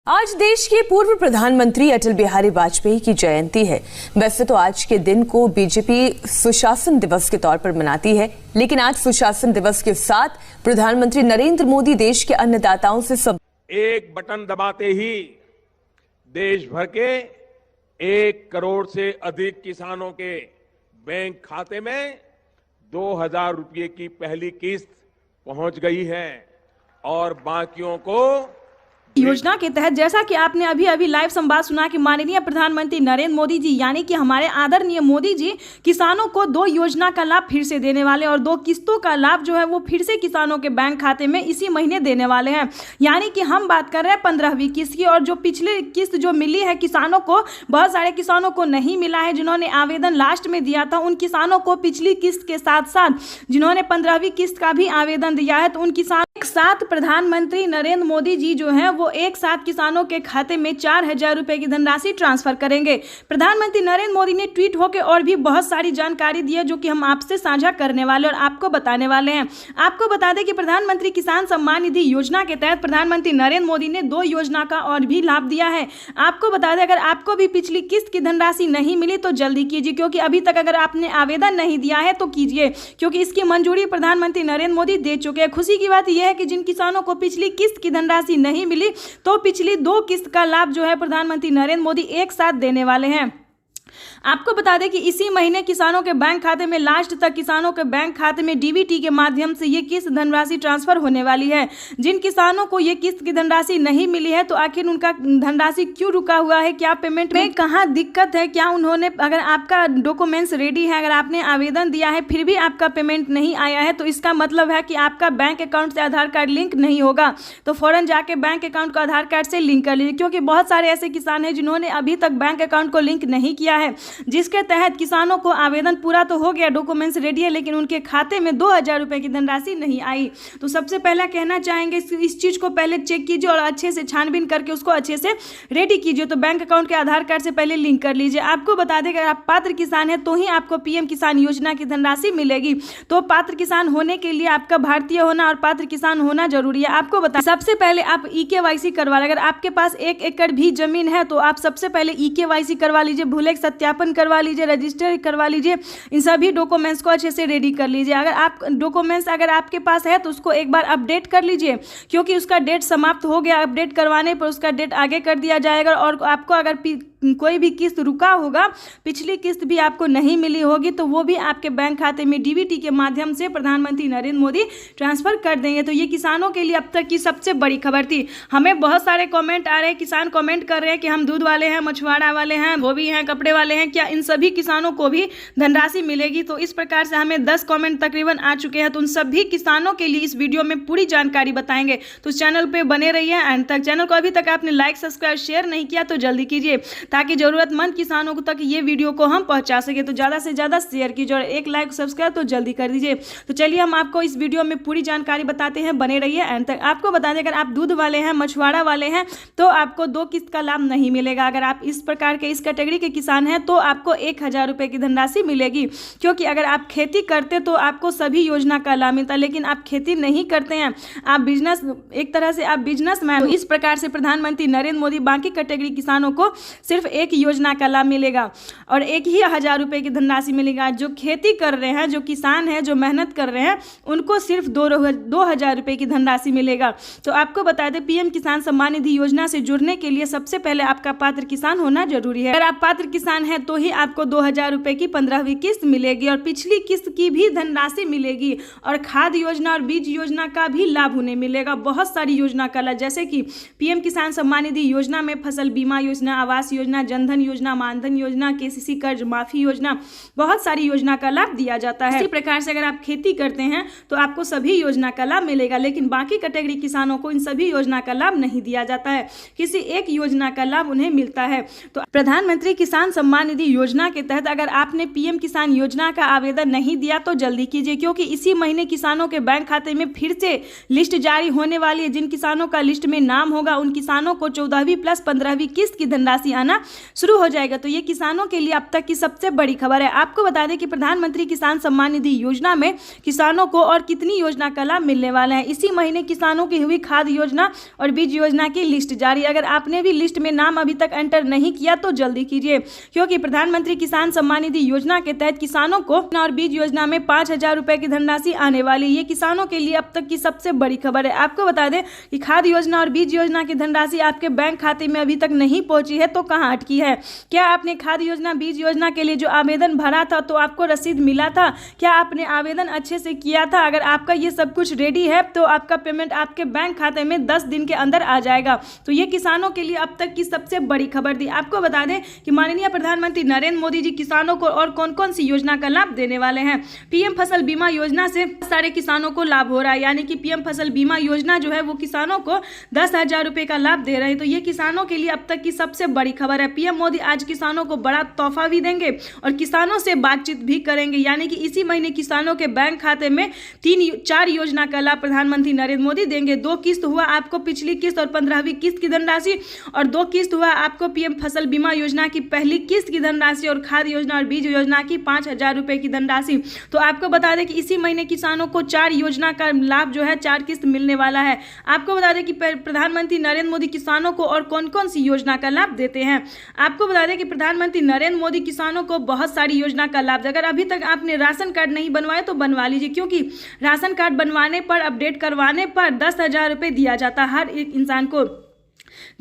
आज देश के पूर्व प्रधानमंत्री अटल बिहारी वाजपेयी की जयंती है। वैसे तो आज के दिन को बीजेपी सुशासन दिवस के तौर पर मनाती है, लेकिन आज सुशासन दिवस के साथ प्रधानमंत्री नरेंद्र मोदी देश के अन्नदाताओं से एक बटन दबाते ही देश भर के 1 करोड़ से अधिक किसानों के बैंक खाते में 2000 रुपये की पहली किस्त पहुंच गई है और बाकियों को योजना के तहत जैसा कि आपने अभी अभी लाइव संवाद सुना कि माननीय प्रधानमंत्री नरेंद्र मोदी जी यानी कि हमारे आदरणीय मोदी जी किसानों को 2 योजना का लाभ फिर से देने वाले और 2 किस्तों का लाभ जो है वो फिर से किसानों के बैंक खाते में इसी महीने देने वाले हैं। यानी कि हम बात कर रहे हैं 15वीं किस्त की, और जो पिछली किस्त जो मिली है किसानों को, बहुत सारे किसानों को नहीं मिला है जिन्होंने आवेदन लास्ट में दिया था। उन किसानों को पिछली किस्त के साथ साथ जिन्होंने 15वीं किस्त का भी आवेदन दिया है, तो उन किसानों एक साथ प्रधानमंत्री नरेंद्र मोदी जी जो है वो एक साथ किसानों के खाते में 4000 रुपए की धनराशि ट्रांसफर करेंगे। प्रधानमंत्री नरेंद्र मोदी ने ट्वीट होकर और भी बहुत सारी जानकारी दी है जो कि हम आपसे साझा करने वाले और आपको बताने वाले हैं। आपको बता दें कि प्रधानमंत्री किसान सम्मान निधि योजना के तहत प्रधानमंत्री नरेंद्र मोदी ने 2 योजना का और भी लाभ दिया है। आपको बता दें, अगर आपको भी पिछली किस्त की धनराशि नहीं मिली तो जल्दी कीजिए, क्योंकि अभी तक अगर आपने आवेदन नहीं दिया है तो कीजिए, क्योंकि इसकी मंजूरी प्रधानमंत्री नरेंद्र मोदी दे चुके हैं। खुशी की बात यह है कि जिन किसानों को पिछली किस्त की धनराशि नहीं मिली तो पिछली 2 किस्त का लाभ जो है प्रधानमंत्री नरेंद्र मोदी एक साथ देने वाले हैं। आपको बता दें कि इसी महीने किसानों के बैंक खाते में लास्ट तक किसानों के बैंक खाते में डीबीटी के माध्यम से ये किस्त धनराशि ट्रांसफर होने वाली है। जिन किसानों को ये किस्त की धनराशि नहीं मिली है तो आखिर उनका धनराशि क्यों रुका हुआ है, क्या पेमेंट में कहाँ दिक्कत है, क्या उन्होंने, अगर आपका डॉक्यूमेंट्स रेडी है, अगर आपने आवेदन दिया है फिर भी आपका पेमेंट नहीं आया है तो इसका मतलब है कि आपका बैंक अकाउंट से आधार कार्ड लिंक नहीं होगा। तो फौरन जाके बैंक अकाउंट को आधार कार्ड से लिंक कर लीजिए, क्योंकि बहुत सारे ऐसे किसान हैं जिन्होंने अभी तक बैंक अकाउंट को लिंक नहीं किया है, जिसके तहत किसानों को आवेदन पूरा तो हो गया, डॉक्यूमेंट्स रेडी है, लेकिन उनके खाते में 2000 रुपए की धनराशि नहीं आई। तो सबसे पहले कहना चाहेंगे इस चीज को पहले चेक कीजिए और अच्छे से छानबीन करके उसको अच्छे से रेडी कीजिए। तो बैंक अकाउंट के आधार कार्ड से पहले लिंक कर लीजिए। आपको बता दें अगर आप पात्र किसान हैं तो ही आपको पीएम किसान योजना की धनराशि मिलेगी। तो पात्र किसान होने के लिए आपका भारतीय होना और पात्र किसान होना जरूरी है। आपको बता सबसे पहले आप EKYC करवा लें। अगर आपके पास 1 एकड़ भी जमीन है तो आप सबसे पहले EKYC करवा लीजिए, भूलेख सत्यापन करवा लीजिए, रजिस्टर करवा लीजिए, इन सभी डॉक्यूमेंट्स को अच्छे से रेडी कर लीजिए। अगर आप डॉक्यूमेंट्स अगर आपके पास है तो उसको एक बार अपडेट कर लीजिए, क्योंकि उसका डेट समाप्त हो गया। अपडेट करवाने पर उसका डेट आगे कर दिया जाएगा और आपको अगर कोई भी किस्त रुका होगा, पिछली किस्त भी आपको नहीं मिली होगी, तो वो भी आपके बैंक खाते में डीबीटी के माध्यम से प्रधानमंत्री नरेंद्र मोदी ट्रांसफर कर देंगे। तो ये किसानों के लिए अब तक की सबसे बड़ी खबर थी। हमें बहुत सारे कमेंट आ रहे हैं, किसान कमेंट कर रहे हैं कि हम दूध वाले हैं, मछुआरा वाले हैं, धोबी हैं, कपड़े वाले हैं, क्या इन सभी किसानों को भी धनराशि मिलेगी? तो इस प्रकार से हमें 10 कमेंट तकरीबन आ चुके हैं। तो उन सभी किसानों के लिए इस वीडियो में पूरी जानकारी बताएंगे, तो इस चैनल पर बने रहिए एंड तक। चैनल को अभी तक आपने लाइक सब्सक्राइब शेयर नहीं किया तो जल्दी कीजिए, ताकि जरूरतमंद किसानों तक ये वीडियो को हम पहुंचा सके। तो ज़्यादा से ज़्यादा शेयर कीजिए और 1 लाइक सब्सक्राइब तो जल्दी कर दीजिए। तो चलिए हम आपको इस वीडियो में पूरी जानकारी बताते हैं, बने रहिए एंड तक। आपको बता दें अगर आप दूध वाले हैं, मछुआरा वाले हैं तो आपको 2 किस्त का लाभ नहीं मिलेगा। अगर आप इस प्रकार के इस कैटेगरी के किसान हैं तो आपको 1000 रुपये की धनराशि मिलेगी, क्योंकि अगर आप खेती करते तो आपको सभी योजना का लाभ मिलता, लेकिन आप खेती नहीं करते हैं, आप बिजनेस, एक तरह से आप बिजनेसमैन। तो इस प्रकार से प्रधानमंत्री नरेंद्र मोदी बाकी कैटेगरी किसानों को सिर्फ एक योजना का लाभ मिलेगा और 1000 रुपये की धनराशि मिलेगा। जो खेती कर रहे हैं, जो किसान हैं, जो मेहनत कर रहे हैं, उनको सिर्फ 2000 रुपये की धनराशि मिलेगा। तो आपको बता दें पीएम किसान सम्मान निधि योजना से जुड़ने के लिए सबसे पहले आपका पात्र किसान होना जरूरी है। अगर आप पात्र किसान हैं तो ही आपको 2000 रुपये की 15वीं किस्त मिलेगी और पिछली किस्त की भी धनराशि मिलेगी, और खाद योजना और बीज योजना का भी लाभ उन्हें मिलेगा। बहुत सारी योजना का लाभ, जैसे कि पीएम किसान सम्मान निधि योजना में फसल बीमा योजना, आवास योजना, जनधन योजना, मानधन योजना, केसीसी कर्ज माफी योजना, बहुत सारी योजना का लाभ दिया जाता है। इसी प्रकार से अगर आप खेती करते हैं तो आपको सभी योजना का लाभ मिलेगा, लेकिन बाकी कैटेगरी किसानों को इन सभी योजना का लाभ नहीं दिया जाता है, किसी एक योजना का लाभ उन्हें मिलता है। तो प्रधानमंत्री किसान सम्मान निधि योजना के तहत अगर आपने पीएम किसान योजना का आवेदन नहीं दिया तो जल्दी कीजिए, क्योंकि इसी महीने किसानों के बैंक खाते में फिर से लिस्ट जारी होने वाली है। जिन किसानों का लिस्ट में नाम होगा उन किसानों को 14वीं प्लस 15वीं किस्त की धनराशि आना शुरू हो जाएगा। तो ये किसानों के लिए अब तक की सबसे बड़ी खबर है। आपको बता दें कि प्रधानमंत्री किसान सम्मान निधि योजना में किसानों को और कितनी योजना का लाभ मिलने वाला है। इसी महीने किसानों की हुई खाद योजना और बीज योजना की लिस्ट जारी। अगर आपने भी लिस्ट में नाम अभी तक एंटर नहीं किया तो जल्दी कीजिए, क्योंकि प्रधानमंत्री किसान सम्मान निधि योजना के तहत किसानों को और बीज योजना में 5,000 रुपए की धनराशि आने वाली। ये किसानों के लिए अब तक की सबसे बड़ी खबर है। आपको बता दें कि खाद योजना और बीज योजना की धनराशि आपके बैंक खाते में अभी तक नहीं पहुंची है तो कहां अटकी है? क्या आपने खाद योजना बीज योजना के लिए जो आवेदन भरा था तो आपको रसीद मिला था? क्या आपने आवेदन अच्छे से किया था? अगर आपका ये सब कुछ रेडी है तो आपका पेमेंट आपके बैंक खाते में 10 दिन के अंदर आ जाएगा। तो ये किसानों के लिए अब तक की सबसे बड़ी खबर थी। आपको बता दें कि माननीय प्रधानमंत्री नरेंद्र मोदी जी किसानों को और कौन कौन सी योजना का लाभ देने वाले हैं। पीएम फसल बीमा योजना से सारे किसानों को लाभ हो रहा है, यानी कि पीएम फसल बीमा योजना जो है वो किसानों को 10,000 रुपए का लाभ दे रहे हैं। तो ये किसानों के लिए अब तक की सबसे बड़ी खबर है। पीएम मोदी आज किसानों को बड़ा तोहफा भी देंगे और किसानों से बातचीत भी करेंगे, यानी कि इसी महीने किसानों के बैंक खाते में 3-4 योजना का लाभ प्रधानमंत्री नरेंद्र मोदी देंगे। 2 किस्त हुआ आपको पिछली किस्त और 15वीं किस्त की धनराशि, और 2 किस्त हुआ आपको पीएम फसल बीमा योजना की पहली किस्त की धनराशि और खाद योजना और बीज योजना की 5,000 रुपए की धनराशि। तो आपको बता दें कि इसी महीने किसानों को 4 योजना का लाभ जो है 4 किस्त मिलने वाला है। आपको बता दें कि प्रधानमंत्री नरेंद्र मोदी किसानों को और कौन कौन सी योजना का लाभ देते हैं। आपको बता दें कि प्रधानमंत्री नरेंद्र मोदी किसानों को बहुत सारी योजना का लाभ। अगर अभी तक आपने राशन कार्ड नहीं बनवाए तो बनवा लीजिए, क्योंकि राशन कार्ड बनवाने पर, अपडेट करवाने पर 10,000 रुपए दिया जाता है हर एक इंसान को।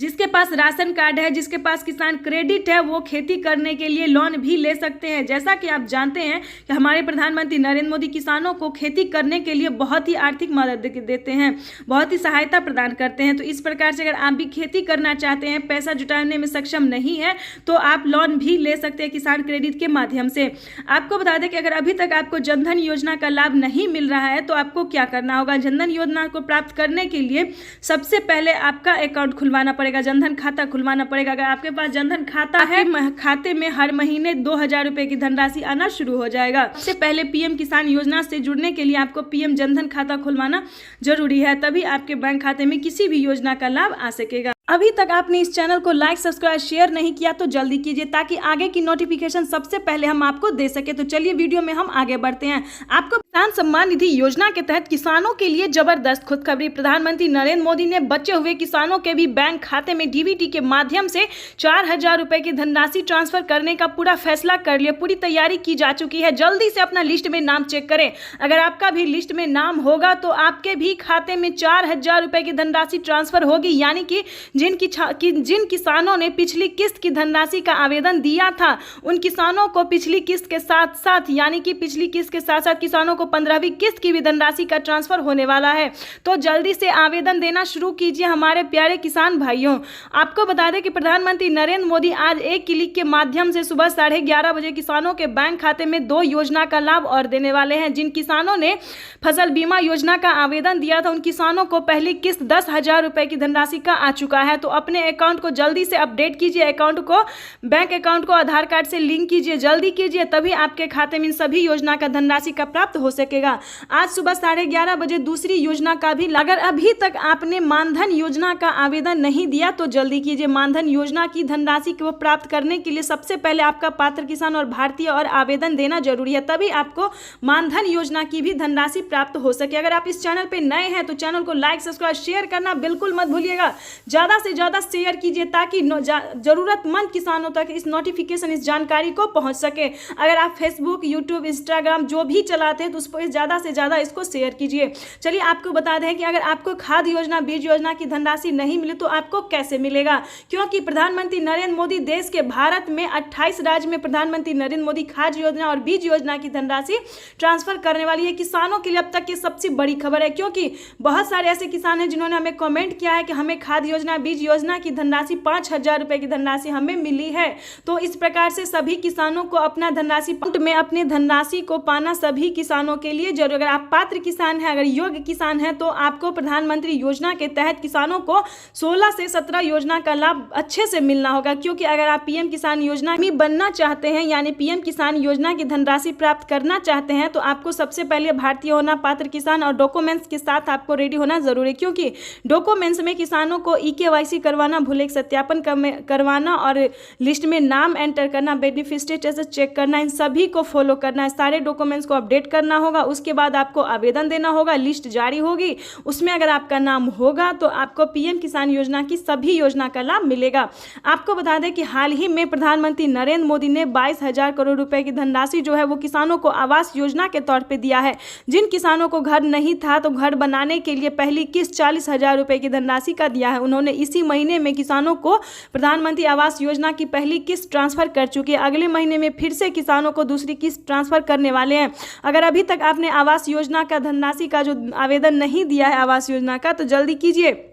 जिसके पास राशन कार्ड है, जिसके पास किसान क्रेडिट है, वो खेती करने के लिए लोन भी ले सकते हैं। जैसा कि आप जानते हैं कि हमारे प्रधानमंत्री नरेंद्र मोदी किसानों को खेती करने के लिए बहुत ही आर्थिक मदद देते हैं, बहुत ही सहायता प्रदान करते हैं। तो इस प्रकार से अगर आप भी खेती करना चाहते हैं, पैसा जुटाने में सक्षम नहीं है, तो आप लोन भी ले सकते हैं किसान क्रेडिट के माध्यम से। आपको बता दें कि अगर अभी तक आपको जनधन योजना का लाभ नहीं मिल रहा है तो आपको क्या करना होगा। जनधन योजना को प्राप्त करने के लिए सबसे पहले आपका अकाउंट खुलवाना पड़ेगा, जनधन खाता खुलवाना पड़ेगा। अगर आपके पास जनधन खाता है, खाते में हर महीने 2,000 रुपए की धनराशि आना शुरू हो जाएगा। सबसे पहले पीएम किसान योजना से जुड़ने के लिए आपको पीएम जनधन खाता खुलवाना जरूरी है, तभी आपके बैंक खाते में किसी भी योजना का लाभ आ सकेगा। अभी तक आपने इस चैनल को लाइक, सब्सक्राइब, शेयर नहीं किया तो जल्दी कीजिए, ताकि आगे की नोटिफिकेशन सबसे पहले हम आपको दे सके। तो चलिए वीडियो में हम आगे बढ़ते हैं। आपको किसान सम्मान निधि योजना के तहत किसानों के लिए जबरदस्त खुशखबरी। प्रधानमंत्री नरेंद्र मोदी ने बचे हुए किसानों के भी बैंक खाते में डीबीटी के माध्यम से 4,000 रुपए की धनराशि ट्रांसफर करने का पूरा फैसला कर लिया। पूरी तैयारी की जा चुकी है। जल्दी से अपना लिस्ट में नाम चेक करें। अगर आपका भी लिस्ट में नाम होगा तो आपके भी खाते में 4,000 रुपए की धनराशि ट्रांसफर होगी, यानी कि जिन किसानों ने पिछली किस्त की धनराशि का आवेदन दिया था, उन किसानों को पिछली किस्त के साथ साथ, यानी कि पिछली किस्त के साथ साथ किसानों को 15वीं किस्त की भी धनराशि का ट्रांसफर होने वाला है। तो जल्दी से आवेदन देना शुरू कीजिए हमारे प्यारे किसान भाइयों। आपको बता दें कि प्रधानमंत्री नरेंद्र मोदी आज एक क्लिक के माध्यम से सुबह 11:30 बजे किसानों के बैंक खाते में 2 योजना का लाभ और देने वाले हैं। जिन किसानों ने फसल बीमा योजना का आवेदन दिया था, उन किसानों को पहली किस्त 10,000 रुपए की धनराशि का आ चुका है। तो अपने अकाउंट को जल्दी से अपडेट कीजिए, अकाउंट को, बैंक अकाउंट को आधार कार्ड से लिंक कीजिए, जल्दी कीजिए, तभी आपके खाते में सभी योजना का धनराशि का प्राप्त हो सकेगा। आज सुबह 11:30 बजे दूसरी योजना का भी, अगर अभी तक आपने मानधन योजना का आवेदन नहीं दिया तो जल्दी कीजिए। मानधन योजना की धनराशि को प्राप्त करने के लिए सबसे पहले आपका पात्र किसान और भारतीय और आवेदन देना जरूरी है, तभी आपको मानधन योजना की भी धनराशि प्राप्त हो सके। अगर आप इस चैनल पे नए हैं तो चैनल को लाइक, सब्सक्राइब, शेयर करना बिल्कुल मत भूलिएगा। ज्यादा से ज्यादा शेयर कीजिए ताकि जरूरतमंद किसानों तक इस नोटिफिकेशन, इस जानकारी को पहुंच सके। अगर आप फेसबुक, यूट्यूब, इंस्टाग्राम जो भी चलाते हैं तो उस पर ज़्यादा से ज़्यादा इसको शेयर कीजिए। चलिए आपको बता दें कि अगर आपको खाद योजना, बीज योजना की धनराशि नहीं मिली तो आपको कैसे मिलेगा, क्योंकि प्रधानमंत्री नरेंद्र मोदी देश के भारत में 28 राज्य में प्रधानमंत्री नरेंद्र मोदी खाद योजना और बीज योजना की धनराशि ट्रांसफर करने वाली है। किसानों के लिए अब तक की सबसे बड़ी खबर है, क्योंकि बहुत सारे ऐसे किसान हैं जिन्होंने हमें कमेंट किया है कि हमें खाद योजना, बीज योजना की धनराशि 5,000 रुपए की धनराशि हमें मिली है। तो इस प्रकार से सभी किसानों को अपना धनराशि में अपने धनराशि को पाना सभी किसानों के लिए जरूर। अगर आप पात्र किसान हैं, अगर योग्य किसान हैं, तो आपको प्रधानमंत्री योजना के तहत किसानों को 16 से 17 योजना का लाभ अच्छे से मिलना होगा, क्योंकि अगर आप पीएम किसान योजना में बनना चाहते हैं, यानी पीएम किसान योजना की धनराशि प्राप्त करना चाहते हैं, तो आपको सबसे पहले भारतीय होना, पात्र किसान और डॉक्यूमेंट्स के साथ आपको रेडी होना जरूरी है, क्योंकि डॉक्यूमेंट्स में किसानों को केवाईसी करवाना भूले, सत्यापन करवाना और लिस्ट में नाम एंटर करना, बेनिफिशियरी स्टेटस चेक करना, इन सभी को फॉलो करना है। सारे डॉक्यूमेंट्स को अपडेट करना होगा। उसके बाद आपको आवेदन देना होगा। लिस्ट जारी होगी, उसमें अगर आपका नाम होगा तो आपको पीएम किसान योजना की सभी योजना का लाभ मिलेगा। आपको बता दें कि हाल ही में प्रधानमंत्री नरेंद्र मोदी ने 22,000 करोड़ रुपए की धनराशि जो है वो किसानों को आवास योजना के तौर पे दिया है। जिन किसानों को घर नहीं था तो घर बनाने के लिए पहली किस्त 40,000 रुपए की धनराशि का दिया है। उन्होंने इसी महीने में किसानों को प्रधानमंत्री आवास योजना की पहली किस्त ट्रांसफर कर चुकी है। अगले महीने में फिर से किसानों को दूसरी किस्त ट्रांसफर करने वाले हैं। अगर अभी तक आपने आवास योजना का धनराशि का जो आवेदन नहीं दिया है आवास योजना का, तो जल्दी कीजिए।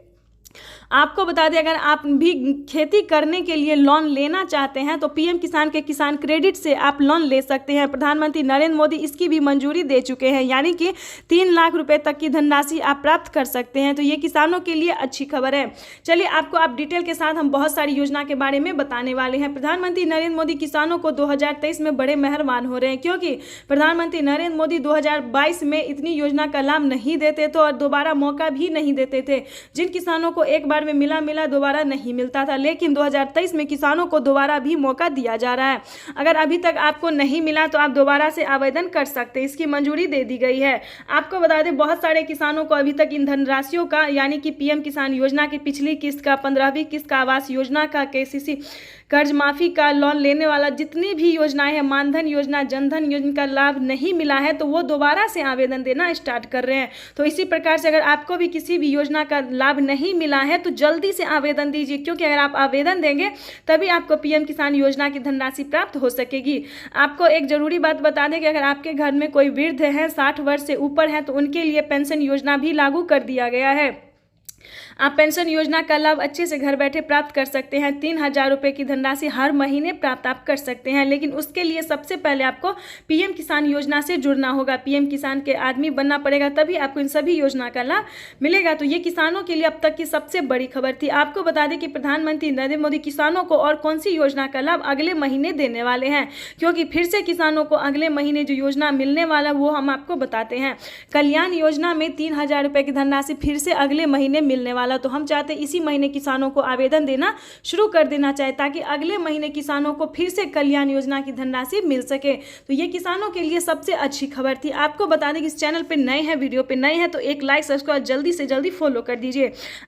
आपको बता दें, अगर आप भी खेती करने के लिए लोन लेना चाहते हैं तो पीएम किसान के किसान क्रेडिट से आप लोन ले सकते हैं। प्रधानमंत्री नरेंद्र मोदी इसकी भी मंजूरी दे चुके हैं, यानी कि 3 लाख रुपए तक की धनराशि आप प्राप्त कर सकते हैं। तो ये किसानों के लिए अच्छी खबर है। चलिए आपको आप डिटेल के साथ हम बहुत सारी योजना के बारे में बताने वाले हैं। प्रधानमंत्री नरेंद्र मोदी किसानों को 2023 में बड़े मेहरबान हो रहे हैं, क्योंकि प्रधानमंत्री नरेंद्र मोदी 2022 में इतनी योजना का लाभ नहीं देते थे और दोबारा मौका भी नहीं देते थे। जिन किसानों को एक बार में मिला दोबारा नहीं मिलता था, लेकिन 2023 में किसानों को दोबारा भी मौका दिया जा रहा है। अगर अभी तक आपको नहीं मिला तो आप दोबारा से आवेदन कर सकते हैं, इसकी मंजूरी दे दी गई है। आपको बता दें, बहुत सारे किसानों को अभी तक इन धनराशियों का, यानी कि पीएम किसान योजना की पिछली किस्त का, 15वीं किस्त का, आवास योजना का, केसीसी कर्ज माफी का, लोन लेने वाला जितनी भी योजनाएं हैं, मानधन योजना, जनधन योजना का लाभ नहीं मिला है तो वो दोबारा से आवेदन देना स्टार्ट कर रहे हैं। तो इसी प्रकार से अगर आपको भी किसी भी योजना का लाभ नहीं मिला है तो जल्दी से आवेदन दीजिए, क्योंकि अगर आप आवेदन देंगे तभी आपको पीएम किसान योजना की धनराशि प्राप्त हो सकेगी। आपको एक जरूरी बात बता दें कि अगर आपके घर में कोई वृद्ध है, 60 वर्ष से ऊपर है, तो उनके लिए पेंशन योजना भी लागू कर दिया गया है। आप पेंशन योजना का लाभ अच्छे से घर बैठे प्राप्त कर सकते हैं। 3,000 रुपये की धनराशि हर महीने प्राप्त आप कर सकते हैं, लेकिन उसके लिए सबसे पहले आपको पीएम किसान योजना से जुड़ना होगा। पीएम किसान के आदमी बनना पड़ेगा, तभी आपको इन सभी योजना का लाभ मिलेगा। तो ये किसानों के लिए अब तक की सबसे बड़ी खबर थी। आपको बता दें कि प्रधानमंत्री नरेंद्र मोदी किसानों को और कौन सी योजना का लाभ अगले महीने देने वाले हैं, क्योंकि फिर से किसानों को अगले महीने जो योजना मिलने वाला वो हम आपको बताते हैं। कल्याण योजना में 3,000 रुपये की धनराशि फिर से अगले महीने मिलने वाला। तो हम चाहते हैं इसी महीने किसानों को आवेदन देना शुरू कर देना चाहिए, ताकि अगले महीने किसानों को फिर से कल्याण योजना की धनराशि मिल सके। तो ये किसानों के लिए सबसे अच्छी खबर थी। आपको बता दें कि इस चैनल पे नए हैं, वीडियो पे नए हैं, तो एक लाइक, सब्सक्राइब जल्दी से जल्दी फॉलो कर दीजिए।